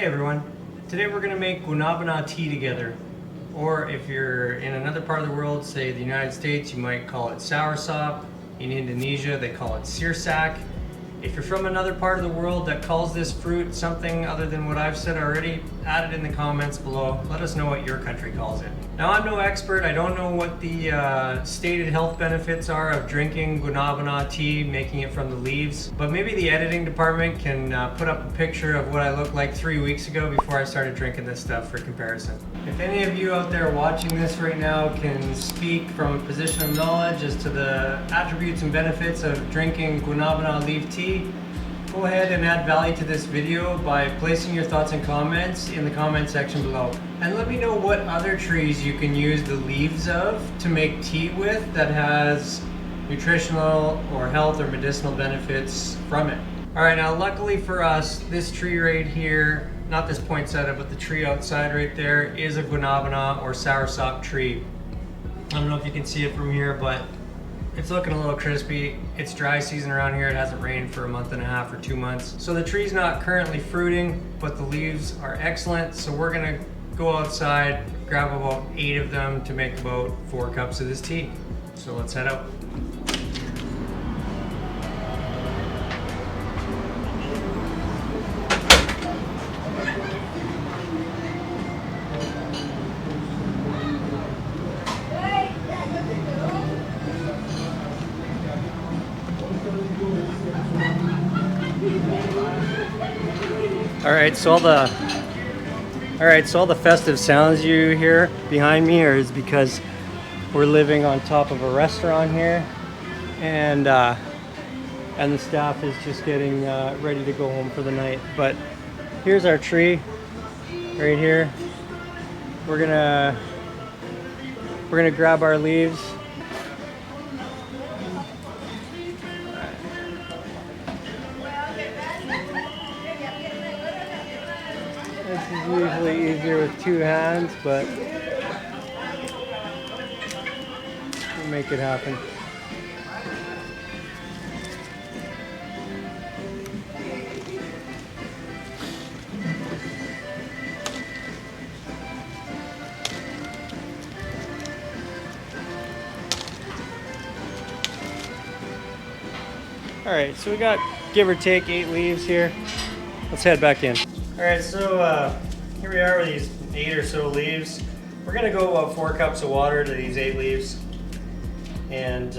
Hey everyone, today we're going to make Guanabana tea together, or if you're in another part of the world, say the United States, you might call it SOURSOP. In Indonesia they call it SOURSOP. If you're from another part of the world that calls this fruit something other than what I've said already, add it in the comments below. Let us know what your country calls it. Now, I'm no expert. I don't know what the stated health benefits are of drinking Guanabana tea, making it from the leaves, but maybe the editing department can put up a picture of what I looked like 3 weeks ago before I started drinking this stuff for comparison. If any of you out there watching this right now can speak from a position of knowledge as to the attributes and benefits of drinking Guanabana Leaf Tea, go ahead and add value to this video by placing your thoughts and comments in the comment section below. And let me know what other trees you can use the leaves of to make tea with that has nutritional or health or medicinal benefits from it. Alright, now luckily for us, this tree right here, not this poinsettia, but the tree outside right there, is a Guanabana or SOURSOP tree. I don't know if you can see it from here, but it's looking a little crispy. It's dry season around here. It hasn't rained for a month and a half or 2 months. So the tree's not currently fruiting, but the leaves are excellent. So we're gonna go outside, grab about 8 of them to make about 4 cups of this tea. So let's head out. All right, so all the festive sounds you hear behind me is because we're living on top of a restaurant here, and the staff is just getting ready to go home for the night. But here's our tree right here. We're gonna grab our leaves. This is usually easier with 2 hands, but we'll make it happen. All right, so we got give or take 8 leaves here. Let's head back in. All right, so here we are with these 8 or so leaves. We're gonna go about 4 cups of water to these 8 leaves. And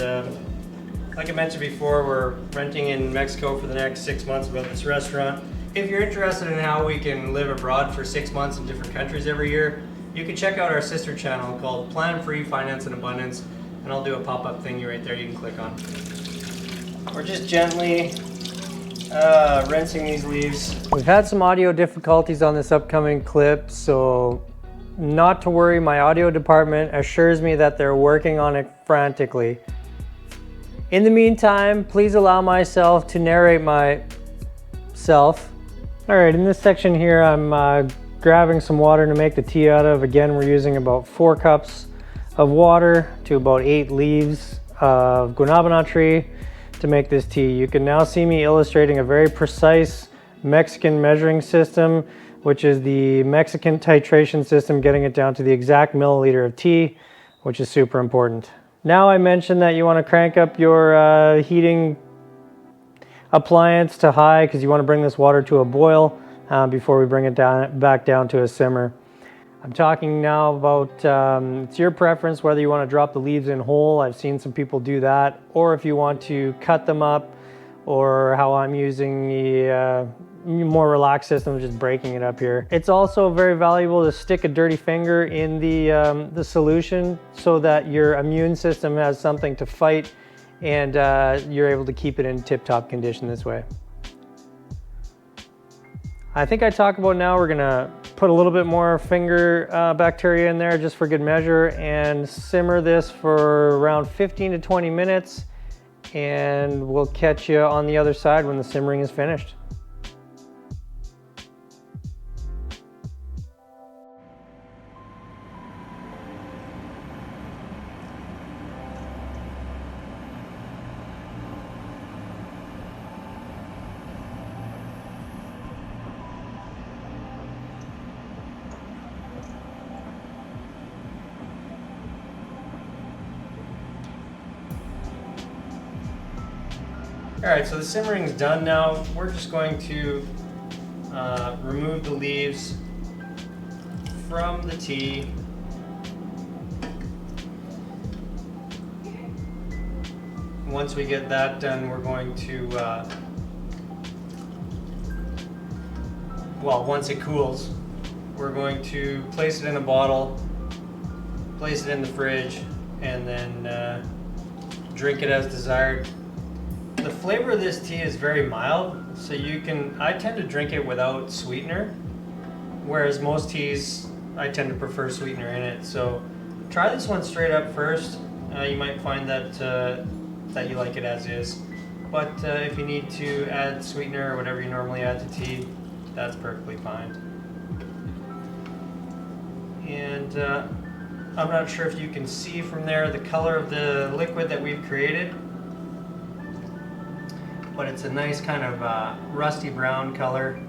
like I mentioned before, we're renting in Mexico for the next 6 months about this restaurant. If you're interested in how we can live abroad for 6 months in different countries every year, you can check out our sister channel called Plan Free Finance and Abundance, and I'll do a pop-up thingy right there you can click on. We're just gently rinsing these leaves. We've had some audio difficulties on this upcoming clip, so not to worry, my audio department assures me that they're working on it frantically. In the meantime, please allow myself to narrate myself. All right, in this section here, I'm grabbing some water to make the tea out of. Again, we're using about 4 cups of water to about 8 leaves of Guanabana tree to make this tea. You can now see me illustrating a very precise Mexican measuring system, which is the Mexican titration system, getting it down to the exact milliliter of tea, which is super important. Now, I mentioned that you want to crank up your heating appliance to high because you want to bring this water to a boil before we bring it back down to a simmer. I'm talking now about, it's your preference whether you want to drop the leaves in whole. I've seen some people do that, or if you want to cut them up, or how I'm using the more relaxed system of just breaking it up here. It's also very valuable to stick a dirty finger in the solution so that your immune system has something to fight, and you're able to keep it in tip-top condition this way. I think I talk about now we're gonna put a little bit more finger bacteria in there just for good measure and simmer this for around 15 to 20 minutes, and we'll catch you on the other side when the simmering is finished. Alright, so the simmering's done now. We're just going to remove the leaves from the tea. Once we get that done, we're going to, well, once it cools, we're going to place it in a bottle, place it in the fridge, and then drink it as desired. The flavor of this tea is very mild, so I tend to drink it without sweetener, whereas most teas, I tend to prefer sweetener in it. So try this one straight up first. You might find that you like it as is. But if you need to add sweetener or whatever you normally add to tea, that's perfectly fine. And I'm not sure if you can see from there the color of the liquid that we've created, but it's a nice kind of rusty brown color.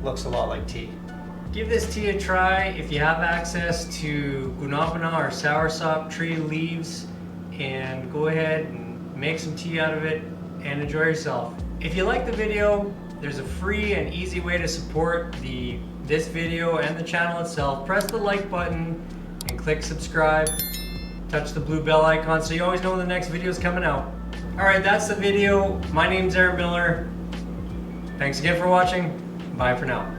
Looks a lot like tea. Give this tea a try if you have access to Guanabana or SOURSOP tree leaves, and go ahead and make some tea out of it and enjoy yourself. If you like the video, there's a free and easy way to support this video and the channel itself. Press the like button and click subscribe. Touch the blue bell icon so you always know when the next video is coming out. Alright, that's the video. My name's Aaron Miller. Thanks again for watching. Bye for now.